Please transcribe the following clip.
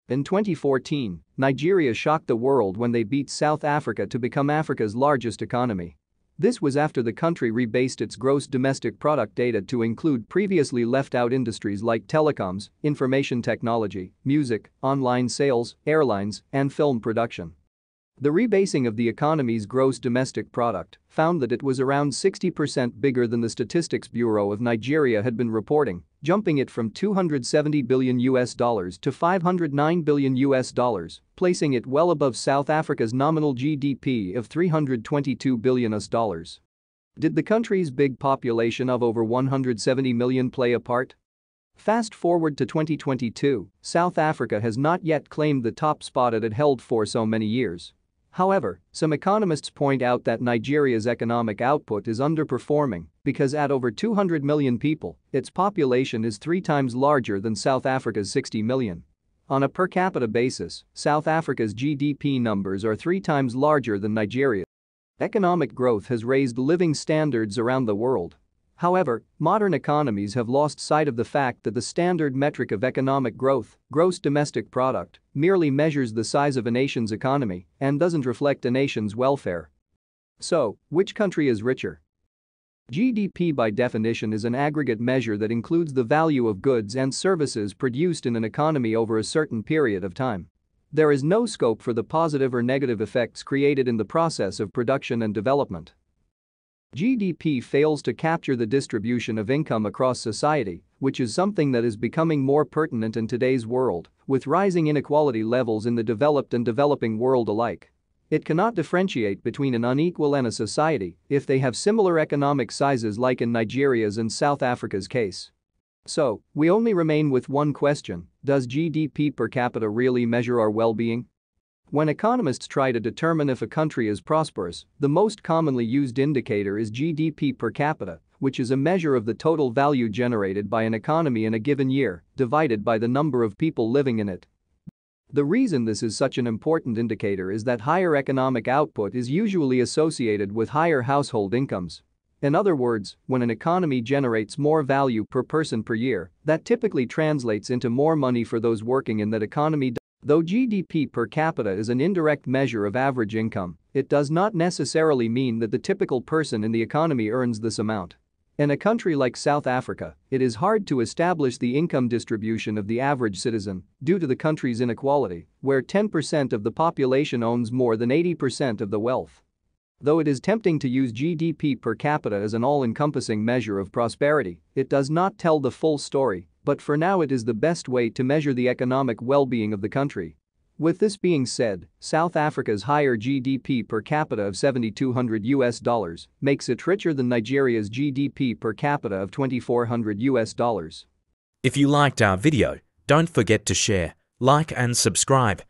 In 2014, Nigeria shocked the world when they beat South Africa to become Africa's largest economy. This was after the country rebased its gross domestic product data to include previously left-out industries like telecoms, information technology, music, online sales, airlines, and film production. The rebasing of the economy's gross domestic product found that it was around 60% bigger than the Statistics Bureau of Nigeria had been reporting, jumping it from $270 billion to $509 billion, placing it well above South Africa's nominal GDP of $322 billion. Did the country's big population of over 170 million play a part? Fast forward to 2022, South Africa has not yet claimed the top spot it had held for so many years. However, some economists point out that Nigeria's economic output is underperforming because at over 200 million people, its population is 3 times larger than South Africa's 60 million. On a per capita basis, South Africa's GDP numbers are 3 times larger than Nigeria's. Economic growth has raised living standards around the world. However, modern economies have lost sight of the fact that the standard metric of economic growth, gross domestic product, merely measures the size of a nation's economy and doesn't reflect a nation's welfare. So, which country is richer? GDP by definition is an aggregate measure that includes the value of goods and services produced in an economy over a certain period of time. There is no scope for the positive or negative effects created in the process of production and development. GDP fails to capture the distribution of income across society, which is something that is becoming more pertinent in today's world, with rising inequality levels in the developed and developing world alike. It cannot differentiate between an unequal and a society if they have similar economic sizes like in Nigeria's and South Africa's case. So, we only remain with one question: does GDP per capita really measure our well-being? When economists try to determine if a country is prosperous, the most commonly used indicator is GDP per capita, which is a measure of the total value generated by an economy in a given year, divided by the number of people living in it. The reason this is such an important indicator is that higher economic output is usually associated with higher household incomes. In other words, when an economy generates more value per person per year, that typically translates into more money for those working in that economy. Though GDP per capita is an indirect measure of average income, it does not necessarily mean that the typical person in the economy earns this amount. In a country like South Africa, it is hard to establish the income distribution of the average citizen due to the country's inequality, where 10% of the population owns more than 80% of the wealth. Though it is tempting to use GDP per capita as an all-encompassing measure of prosperity, it does not tell the full story, but for now it is the best way to measure the economic well-being of the country. With this being said, South Africa's higher GDP per capita of $7,200 makes it richer than Nigeria's GDP per capita of $2,400. If you liked our video, don't forget to share, like and subscribe.